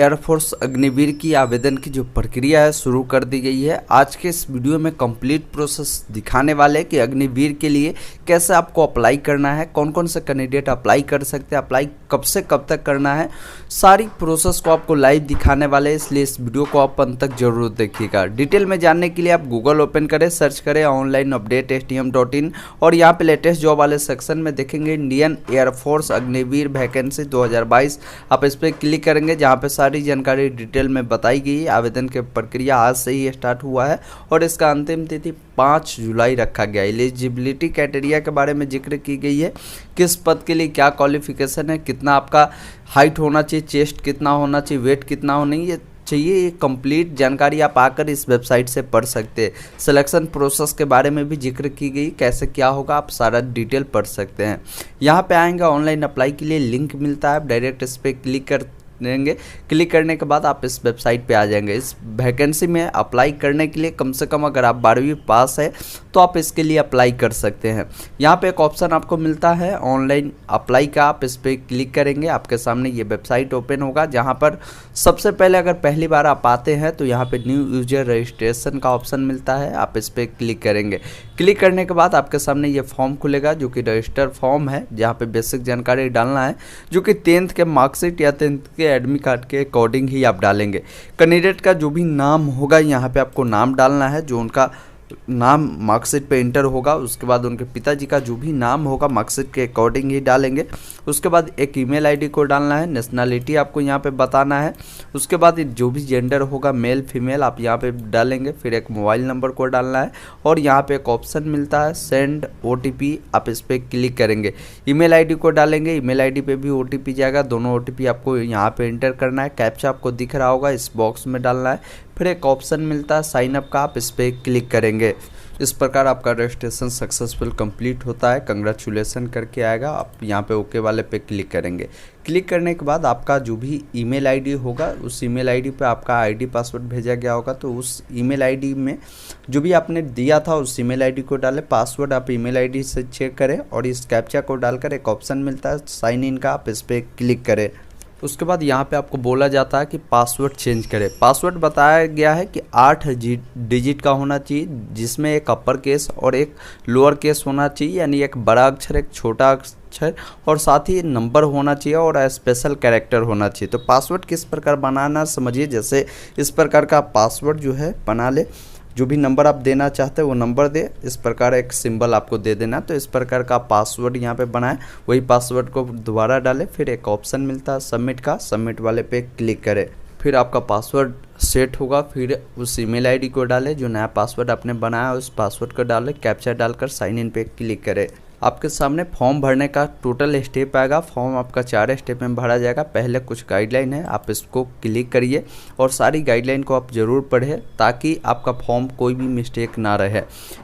Air force Agniveer की आवेदन की जो प्रक्रिया है शुरू कर दी गई है। आज के इस वीडियो में कंप्लीट प्रोसेस दिखाने वाले हैं कि अग्निवीर के लिए कैसे आपको अप्लाई करना है, कौन कौन से कैंडिडेट अप्लाई कर सकते हैं, अप्लाई कब से कब तक करना है, सारी प्रोसेस को आपको लाइव दिखाने वाले हैं। इसलिए इस वीडियो को आप अंत तक जरूर देखिएगा। डिटेल में जानने के लिए आप गूगल ओपन करें, सर्च करें ऑनलाइन अपडेट stm.in और यहाँ पे लेटेस्ट जॉब वाले सेक्शन में देखेंगे इंडियन एयरफोर्स अग्निवीर वैकेंसी 2022। आप इस पर क्लिक करेंगे जहाँ पे सारी जानकारी डिटेल में बताई गई है। आवेदन की प्रक्रिया आज से ही स्टार्ट हुआ है और इसका अंतिम तिथि 5 जुलाई रखा गया। एलिजिबिलिटी क्राइटेरिया के बारे में जिक्र की गई है, किस पद के लिए क्या क्वालिफिकेशन है, कितना आपका हाइट होना चाहिए, चेस्ट कितना होना चाहिए, वेट कितना होना चाहिए, ये कंप्लीट जानकारी आप आकर इस वेबसाइट से पढ़ सकते हैं। सिलेक्शन प्रोसेस के बारे में भी जिक्र की गई, कैसे क्या होगा आप सारा डिटेल पढ़ सकते हैं। यहाँ पे आएंगे ऑनलाइन अप्लाई के लिए लिंक मिलता है, आप डायरेक्ट इस पर क्लिक कर देंगे। क्लिक करने के बाद आप इस वेबसाइट पे आ जाएंगे। इस वैकेंसी में अप्लाई करने के लिए कम से कम अगर आप 12वीं पास है तो आप इसके लिए अप्लाई कर सकते हैं। यहाँ पे एक ऑप्शन आपको मिलता है ऑनलाइन अप्लाई का, आप इस पर क्लिक करेंगे, आपके सामने ये वेबसाइट ओपन होगा जहाँ पर सबसे पहले अगर पहली बार आप आते हैं तो यहाँ पे न्यू यूजर रजिस्ट्रेशन का ऑप्शन मिलता है, आप इस पर क्लिक करेंगे। क्लिक करने के बाद आपके सामने ये फॉर्म खुलेगा जो कि रजिस्टर फॉर्म है, जहाँ पे बेसिक जानकारी डालना है जो कि 10th के मार्कशीट या 10th के एडमिट कार्ड के अकॉर्डिंग ही आप डालेंगे। कैंडिडेट का जो भी नाम होगा यहाँ पे आपको नाम डालना है, जो उनका नाम मार्कशीट पे इंटर होगा। उसके बाद उनके पिताजी का जो भी नाम होगा मार्कशीट के अकॉर्डिंग ही डालेंगे। उसके बाद एक ईमेल आईडी को डालना है, नेशनलिटी आपको यहाँ पे बताना है। उसके बाद जो भी जेंडर होगा मेल फीमेल आप यहाँ पे डालेंगे। फिर एक मोबाइल नंबर को डालना है और यहाँ पे एक ऑप्शन मिलता है सेंड OTP, आप इस पर क्लिक करेंगे। ईमेल आईडी को डालेंगे, ईमेल आईडी पे भी OTP जाएगा, दोनों OTP आपको यहाँ पे इंटर करना है। कैप्चा आपको दिख रहा होगा, इस बॉक्स में डालना है। फिर एक ऑप्शन मिलता है साइन अप का, आप इस पर क्लिक करेंगे। इस प्रकार आपका रजिस्ट्रेशन सक्सेसफुल कंप्लीट होता है, कंग्रेचुलेसन करके आएगा। आप यहाँ पे ओके वाले पे क्लिक करेंगे। क्लिक करने के बाद आपका जो भी ईमेल आईडी होगा उस ईमेल आईडी पे आपका आईडी पासवर्ड भेजा गया होगा, तो उस ईमेल आईडी में जो भी आपने दिया था उस ईमेल आईडी को डालें। पासवर्ड आप ईमेल आईडी से चेक करें और इस कैप्चा को डालकर एक ऑप्शन मिलता है साइन इन का, आप इस पर क्लिक करें। उसके बाद यहाँ पे आपको बोला जाता है कि पासवर्ड चेंज करें। पासवर्ड बताया गया है कि 8 डिजिट का होना चाहिए, जिसमें एक अपर केस और एक लोअर केस होना चाहिए, यानी एक बड़ा अक्षर एक छोटा अक्षर और साथ ही नंबर होना चाहिए और स्पेशल कैरेक्टर होना चाहिए। तो पासवर्ड किस प्रकार बनाना समझिए, जैसे इस प्रकार का पासवर्ड जो है बना ले, जो भी नंबर आप देना चाहते हैं वो नंबर दे, इस प्रकार एक सिंबल आपको दे देना। तो इस प्रकार का पासवर्ड यहाँ पे बनाएं, वही पासवर्ड को दोबारा डालें। फिर एक ऑप्शन मिलता है सबमिट का, सबमिट वाले पे क्लिक करें। फिर आपका पासवर्ड सेट होगा, फिर उस ईमेल आईडी को डालें, जो नया पासवर्ड आपने बनाया उस पासवर्ड को डालें, कैप्चा डालकर साइन इन पे क्लिक करें। आपके सामने फॉर्म भरने का टोटल स्टेप आएगा। फॉर्म आपका 4 स्टेप में भरा जाएगा। पहले कुछ गाइडलाइन है, आप इसको क्लिक करिए और सारी गाइडलाइन को आप ज़रूर पढ़ें ताकि आपका फॉर्म कोई भी मिस्टेक ना रहे।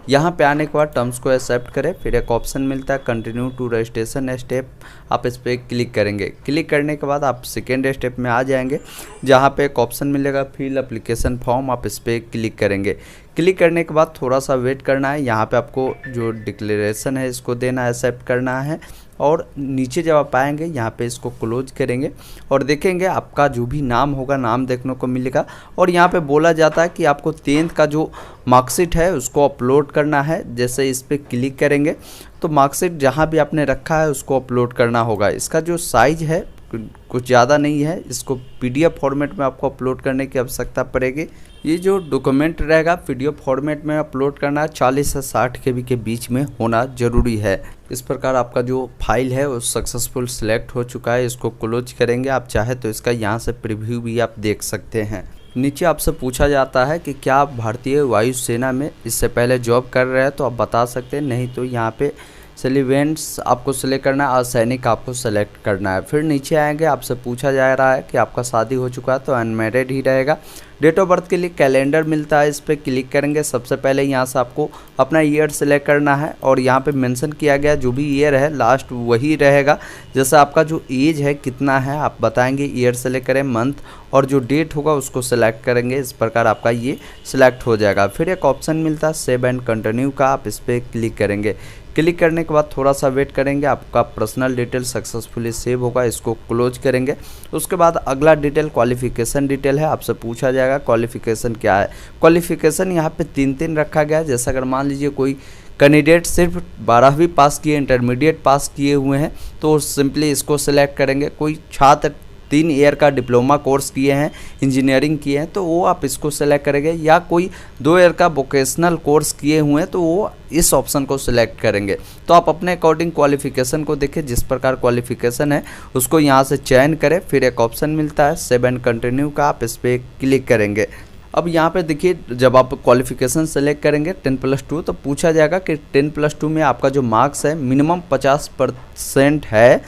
यहाँ पे आने के बाद टर्म्स को एक्सेप्ट करें। फिर एक ऑप्शन मिलता है कंटिन्यू टू रजिस्ट्रेशन स्टेप, आप इस पर क्लिक करेंगे। क्लिक करने के बाद आप सेकेंड स्टेप में आ जाएंगे, जहाँ पे एक ऑप्शन मिलेगा फिल एप्लीकेशन फॉर्म, आप इस पर क्लिक करेंगे। क्लिक करने के बाद थोड़ा सा वेट करना है। यहाँ पे आपको जो डिक्लेरेशन है इसको देना है, एक्सेप्ट करना है और नीचे जब आप आएंगे यहाँ पे इसको क्लोज करेंगे और देखेंगे आपका जो भी नाम होगा नाम देखने को मिलेगा। और यहाँ पे बोला जाता है कि आपको 10th का जो मार्कशीट है उसको अपलोड करना है। जैसे इस पर क्लिक करेंगे तो मार्कशीट जहाँ भी आपने रखा है उसको अपलोड करना होगा। इसका जो साइज़ है कुछ ज़्यादा नहीं है, इसको PDF फॉर्मेट में आपको अपलोड करने की आवश्यकता पड़ेगी। ये जो डॉक्यूमेंट रहेगा PDF फॉर्मेट में अपलोड करना है, 40 से 60 KB के बीच में होना ज़रूरी है। इस प्रकार आपका जो फाइल है वो सक्सेसफुल सिलेक्ट हो चुका है। इसको क्लोज करेंगे। आप चाहे तो इसका यहाँ से प्रीव्यू भी आप देख सकते हैं। नीचे आपसे पूछा जाता है कि क्या आप भारतीय वायुसेना में इससे पहले जॉब कर रहे हैं, तो आप बता सकते हैं, नहीं तो यहाँ पे सेलिवेंट्स आपको सेलेक्ट करना है और सैनिक आपको सेलेक्ट करना है। फिर नीचे आएंगे, आपसे पूछा जा रहा है कि आपका शादी हो चुका है तो अनमैरिड ही रहेगा, डेट ऑफ बर्थ के लिए कैलेंडर मिलता है, इस पर क्लिक करेंगे। सबसे पहले यहाँ से आपको अपना ईयर सेलेक्ट करना है और यहाँ पे मेंशन किया गया जो भी ईयर है लास्ट वही रहेगा। जैसे आपका जो एज है कितना है आप बताएंगे, ईयर सेलेक्ट करें, मंथ और जो डेट होगा उसको सेलेक्ट करेंगे। इस प्रकार आपका ये सिलेक्ट हो जाएगा। फिर एक ऑप्शन मिलता है सेव एंड कंटिन्यू का, आप इस पर क्लिक करेंगे। क्लिक करने के बाद थोड़ा सा वेट करेंगे, आपका पर्सनल डिटेल सक्सेसफुली सेव होगा, इसको क्लोज करेंगे। उसके बाद अगला डिटेल क्वालिफिकेशन डिटेल है, आपसे पूछा जाएगा क्वालिफिकेशन क्या है। क्वालिफिकेशन यहाँ पे 3 रखा गया है। जैसे अगर मान लीजिए कोई कैंडिडेट सिर्फ 12वीं पास किए, इंटरमीडिएट पास किए हुए हैं तो सिंपली इसको सिलेक्ट करेंगे। कोई छात्र 3 ईयर का डिप्लोमा कोर्स किए हैं, इंजीनियरिंग किए हैं तो वो आप इसको सेलेक्ट करेंगे, या कोई 2 ईयर का वोकेशनल कोर्स किए हुए हैं तो वो इस ऑप्शन को सिलेक्ट करेंगे। तो आप अपने अकॉर्डिंग क्वालिफिकेशन को देखें, जिस प्रकार क्वालिफिकेशन है उसको यहाँ से चयन करें। फिर एक ऑप्शन मिलता है सेव एंड कंटिन्यू का, आप इस पर क्लिक करेंगे। अब यहाँ पे देखिए जब आप क्वालिफिकेशन सेलेक्ट करेंगे 10+2 तो पूछा जाएगा कि 10+2 में आपका जो मार्क्स है मिनिमम 50% है,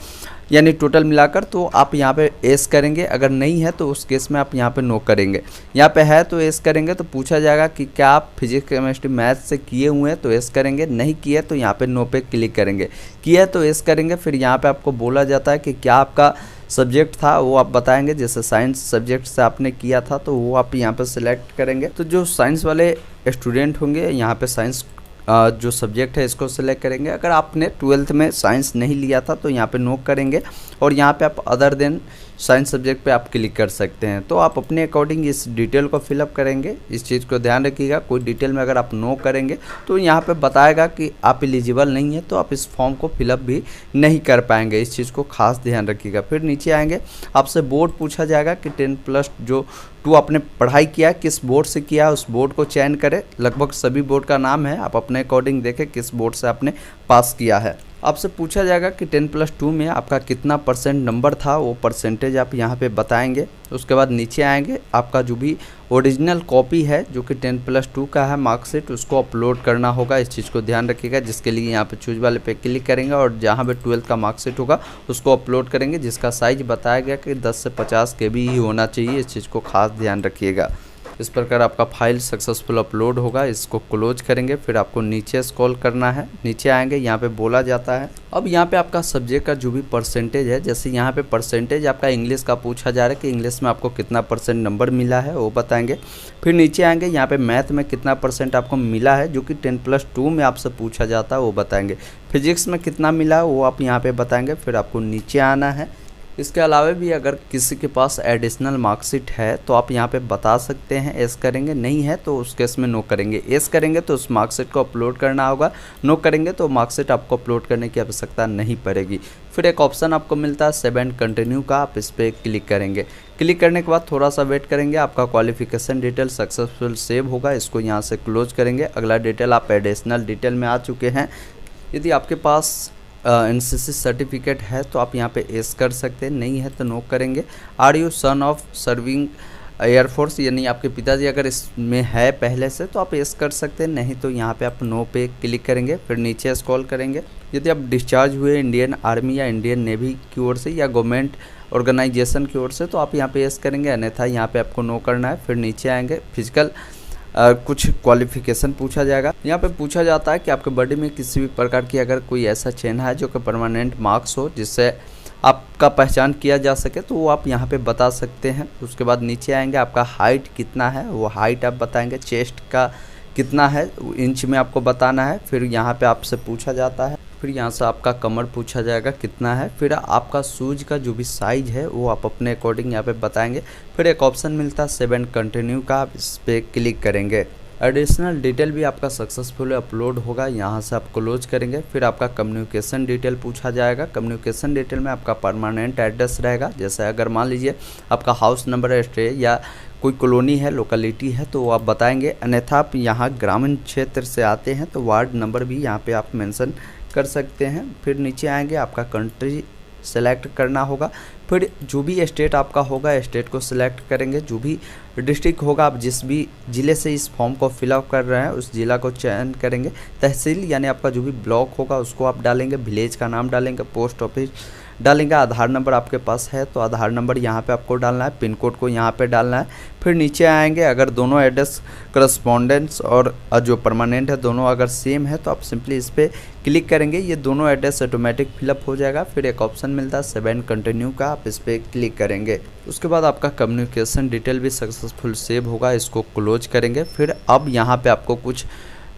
यानी टोटल मिलाकर, तो आप यहाँ पे एस करेंगे। अगर नहीं है तो उस केस में आप यहाँ पे नो करेंगे। यहाँ पे है तो एस करेंगे। तो पूछा जाएगा कि क्या आप फिजिक्स केमिस्ट्री मैथ से किए हुए हैं तो एस करेंगे, नहीं किए तो यहाँ पे नो पे क्लिक करेंगे, किया तो एस करेंगे। फिर यहाँ पे आपको बोला जाता है कि क्या आपका सब्जेक्ट था वो आप बताएंगे। जैसे साइंस सब्जेक्ट से आपने किया था तो वो आप यहाँ पे सिलेक्ट करेंगे। तो जो साइंस वाले स्टूडेंट होंगे यहाँ पे साइंस जो सब्जेक्ट है इसको सिलेक्ट करेंगे। अगर आपने 12th में साइंस नहीं लिया था तो यहाँ पे नो करेंगे और यहाँ पे आप अदर देन साइंस सब्जेक्ट पे आप क्लिक कर सकते हैं। तो आप अपने अकॉर्डिंग इस डिटेल को फिलअप करेंगे। इस चीज़ को ध्यान रखिएगा, कोई डिटेल में अगर आप नो करेंगे तो यहाँ पे बताएगा कि आप एलिजिबल नहीं है, तो आप इस फॉर्म को फिलअप भी नहीं कर पाएंगे। इस चीज़ को खास ध्यान रखिएगा। फिर नीचे आएंगे, आपसे बोर्ड पूछा जाएगा कि 10+2 आपने पढ़ाई किया किस बोर्ड से किया, उस बोर्ड को चयन करें। लगभग सभी बोर्ड का नाम है, आप अपने अकॉर्डिंग देखें किस बोर्ड से आपने पास किया है। आपसे पूछा जाएगा कि 10+2 में आपका कितना % नंबर था, वो परसेंटेज आप यहाँ पे बताएंगे। उसके बाद नीचे आएंगे, आपका जो भी ओरिजिनल कॉपी है जो कि 10+2 का है मार्कशीट, उसको अपलोड करना होगा। इस चीज़ को ध्यान रखिएगा, जिसके लिए यहाँ पे चूज वाले पे क्लिक करेंगे और जहाँ पे 12th का मार्कशीट होगा उसको अपलोड करेंगे, जिसका साइज बताया गया कि 10 से 50 KB ही होना चाहिए। इस चीज़ को खास ध्यान रखिएगा। इस प्रकार आपका फाइल सक्सेसफुल अपलोड होगा। इसको क्लोज करेंगे। फिर आपको नीचे स्क्रॉल करना है, नीचे आएंगे, यहाँ पे बोला जाता है अब यहाँ पे आपका सब्जेक्ट का जो भी परसेंटेज है, जैसे यहाँ पे परसेंटेज आपका इंग्लिश का पूछा जा रहा है कि इंग्लिश में आपको कितना % नंबर मिला है वो बताएंगे। फिर नीचे आएंगे, यहाँ पे मैथ में कितना % आपको मिला है जो कि 10+2 में आपसे पूछा जाता है वो बताएंगे। फिजिक्स में कितना मिला है वो आप यहाँ पे बताएंगे। फिर आपको नीचे आना है। इसके अलावा भी अगर किसी के पास एडिशनल मार्कशीट है तो आप यहाँ पे बता सकते हैं, एस करेंगे, नहीं है तो उस केस में नो करेंगे। एस करेंगे तो उस मार्कशीट को अपलोड करना होगा, नो करेंगे तो मार्कशीट आपको अपलोड करने की आवश्यकता नहीं पड़ेगी। फिर एक ऑप्शन आपको मिलता है सेव एंड कंटिन्यू का, आप इस पर क्लिक करेंगे। क्लिक करने के बाद थोड़ा सा वेट करेंगे, आपका क्वालिफिकेशन डिटेल सक्सेसफुल सेव होगा, इसको यहाँ से क्लोज करेंगे। अगला डिटेल आप एडिशनल डिटेल में आ चुके हैं। यदि आपके पास NCC सर्टिफिकेट है तो आप यहाँ पे एस कर सकते हैं, नहीं है तो नो करेंगे। Are you son of serving air force, यानी आपके पिताजी अगर इसमें है पहले से तो आप एस कर सकते हैं, नहीं तो यहाँ पे आप नो पे क्लिक करेंगे। फिर नीचे स्क्रॉल करेंगे, यदि आप डिस्चार्ज हुए इंडियन आर्मी या इंडियन नेवी की ओर से या गवर्नमेंट ऑर्गेनाइजेशन की ओर से तो आप यहाँ पे एस करेंगे, अन्यथा यहाँ पे आपको नो करना है। फिर नीचे आएंगे, फिजिकल कुछ क्वालिफिकेशन पूछा जाएगा। यहाँ पे पूछा जाता है कि आपके बॉडी में किसी भी प्रकार की अगर कोई ऐसा चिन्ह है जो कि परमानेंट मार्क्स हो जिससे आपका पहचान किया जा सके तो वो आप यहाँ पे बता सकते हैं। उसके बाद नीचे आएंगे, आपका हाइट कितना है वो हाइट आप बताएंगे। चेस्ट का कितना है इंच में आपको बताना है। फिर यहाँ पे आपसे पूछा जाता है, फिर यहाँ से आपका कमर पूछा जाएगा कितना है। फिर आपका शूज का जो भी साइज है वो आप अपने अकॉर्डिंग यहाँ पे बताएंगे। फिर एक ऑप्शन मिलता है सेव एंड कंटिन्यू का, आप इस पर क्लिक करेंगे। एडिशनल डिटेल भी आपका सक्सेसफुल अपलोड होगा, यहाँ से आप क्लोज करेंगे। फिर आपका कम्युनिकेशन डिटेल पूछा जाएगा। कम्युनिकेशन डिटेल में आपका परमानेंट एड्रेस रहेगा, जैसे अगर मान लीजिए आपका हाउस नंबर स्टे या कोई कॉलोनी है, लोकेलिटी है तो आप बताएंगे, अन्यथा आप यहाँ ग्रामीण क्षेत्र से आते हैं तो वार्ड नंबर भी यहाँ पे आप मेंशन कर सकते हैं। फिर नीचे आएंगे, आपका कंट्री सेलेक्ट करना होगा। फिर जो भी स्टेट आपका होगा स्टेट को सिलेक्ट करेंगे। जो भी डिस्ट्रिक्ट होगा, आप जिस भी ज़िले से इस फॉर्म को फिलअप कर रहे हैं उस ज़िला को चयन करेंगे। तहसील यानी आपका जो भी ब्लॉक होगा उसको आप डालेंगे, विलेज का नाम डालेंगे, पोस्ट ऑफिस डालेंगे। आधार नंबर आपके पास है तो आधार नंबर यहाँ पे आपको डालना है, पिन कोड को यहाँ पे डालना है। फिर नीचे आएंगे, अगर दोनों एड्रेस करस्पॉन्डेंस और जो परमानेंट है दोनों अगर सेम है तो आप सिंपली इस पर क्लिक करेंगे, ये दोनों एड्रेस ऑटोमेटिक फिलअप हो जाएगा। फिर एक ऑप्शन मिलता है सेव एंड कंटिन्यू का, आप इस पर क्लिक करेंगे। उसके बाद आपका कम्युनिकेशन डिटेल भी सक्सेसफुल सेव होगा, इसको क्लोज करेंगे। फिर अब यहाँ पे आपको कुछ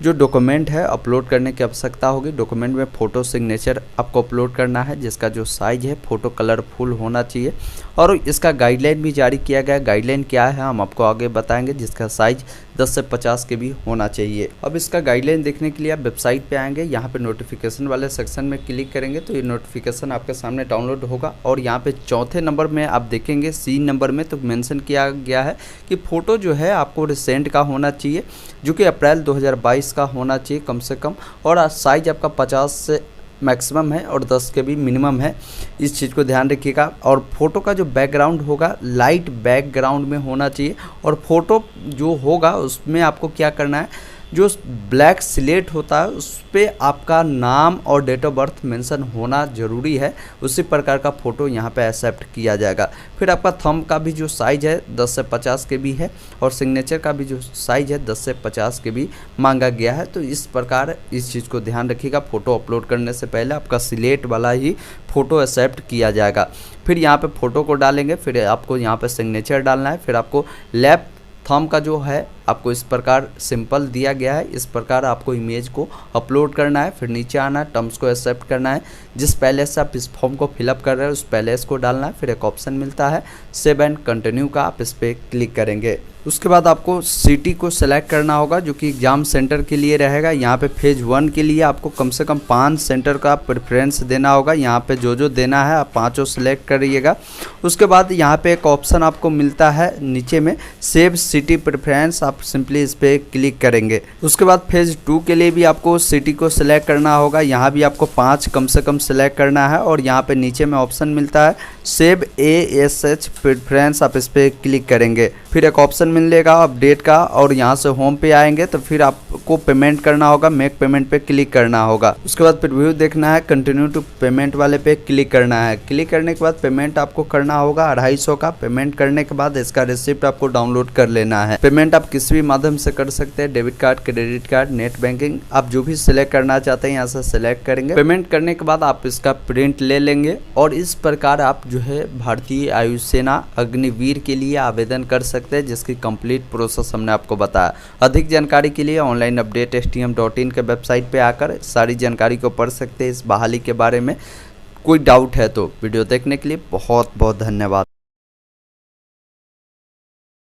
जो डॉक्यूमेंट है अपलोड करने की आवश्यकता होगी। डॉक्यूमेंट में फ़ोटो सिग्नेचर आपको अपलोड करना है, जिसका जो साइज़ है फ़ोटो कलरफुल होना चाहिए और इसका गाइडलाइन भी जारी किया गया है। गाइडलाइन क्या है हम आपको आगे बताएंगे, जिसका साइज़ 10 से 50 के भी होना चाहिए। अब इसका गाइडलाइन देखने के लिए आप वेबसाइट पे आएंगे, यहाँ पे नोटिफिकेशन वाले सेक्शन में क्लिक करेंगे तो ये नोटिफिकेशन आपके सामने डाउनलोड होगा और यहाँ पे चौथे नंबर में आप देखेंगे सी नंबर में तो मेंशन किया गया है कि फ़ोटो जो है आपको रिसेंट का होना चाहिए, जो कि अप्रैल 2022 का होना चाहिए कम से कम, और साइज़ आपका 50 से मैक्सिमम है और 10 के भी मिनिमम है। इस चीज़ को ध्यान रखिएगा। और फोटो का जो बैकग्राउंड होगा लाइट बैकग्राउंड में होना चाहिए और फोटो जो होगा उसमें आपको क्या करना है, जो ब्लैक स्लेट होता है उस पर आपका नाम और डेट ऑफ बर्थ मेंशन होना ज़रूरी है, उसी प्रकार का फ़ोटो यहाँ पे एक्सेप्ट किया जाएगा। फिर आपका थंब का भी जो साइज़ है 10 से 50 के भी है और सिग्नेचर का भी जो साइज़ है 10 से 50 के भी मांगा गया है। तो इस प्रकार इस चीज़ को ध्यान रखिएगा, फ़ोटो अपलोड करने से पहले आपका स्लेट वाला ही फ़ोटो एक्सेप्ट किया जाएगा। फिर यहाँ पे फ़ोटो को डालेंगे, फिर आपको यहाँ पे सिग्नेचर डालना है, फिर आपको लेफ्ट थंब का जो है आपको इस प्रकार सिंपल दिया गया है, इस प्रकार आपको इमेज को अपलोड करना है। फिर नीचे आना है, टर्म्स को एक्सेप्ट करना है, जिस पैलेस से आप इस फॉर्म को फिलअप कर रहे हैं उस पैलेस को डालना है। फिर एक ऑप्शन मिलता है सेव एंड कंटिन्यू का, आप इस पर क्लिक करेंगे। उसके बाद आपको सिटी को सिलेक्ट करना होगा जो कि एग्ज़ाम सेंटर के लिए रहेगा। यहाँ पे फेज 1 के लिए आपको कम से कम 5 सेंटर का प्रेफरेंस देना होगा। यहाँ पे जो देना है आप 5 सिलेक्ट करिएगा। उसके बाद यहाँ पे एक ऑप्शन आपको मिलता है नीचे में सेव सिटी प्रेफरेंस, आप सिंपली इस पर क्लिक करेंगे। उसके बाद फेज 2 के लिए भी आपको सिटी को सिलेक्ट करना होगा। यहाँ भी आपको 5 कम से कम सिलेक्ट करना है और यहाँ पे नीचे में ऑप्शन मिलता है सेव ASH प्रेफरेंस, आप इस पर क्लिक करेंगे। फिर एक ऑप्शन मिलेगा अपडेट का और यहाँ से होम पे आएंगे तो फिर आपको पेमेंट करना होगा, मेक पेमेंट पे क्लिक करना होगा। उसके बाद प्रीव्यू देखना है, कंटिन्यू टू पेमेंट वाले पे क्लिक करना है। क्लिक करने के बाद पेमेंट आपको करना होगा 250 का। पेमेंट करने के बाद इसका रिसिप्ट आपको डाउनलोड कर लेना है। पेमेंट आप किसी भी माध्यम से कर सकते हैं, debit card, credit card, net banking, आप जो भी सिलेक्ट करना चाहते हैं यहाँ से सिलेक्ट करेंगे। पेमेंट करने के बाद आप इसका प्रिंट ले लेंगे और इस प्रकार आप जो है भारतीय आयु सेना अग्निवीर के लिए आवेदन कर सकते हैं, जिसकी कंप्लीट प्रोसेस हमने आपको बताया। अधिक जानकारी के लिए ऑनलाइन अपडेट stm.in के वेबसाइट पे आकर सारी जानकारी को पढ़ सकते हैं इस बहाली के बारे में। कोई डाउट है तो वीडियो देखने के लिए बहुत बहुत धन्यवाद।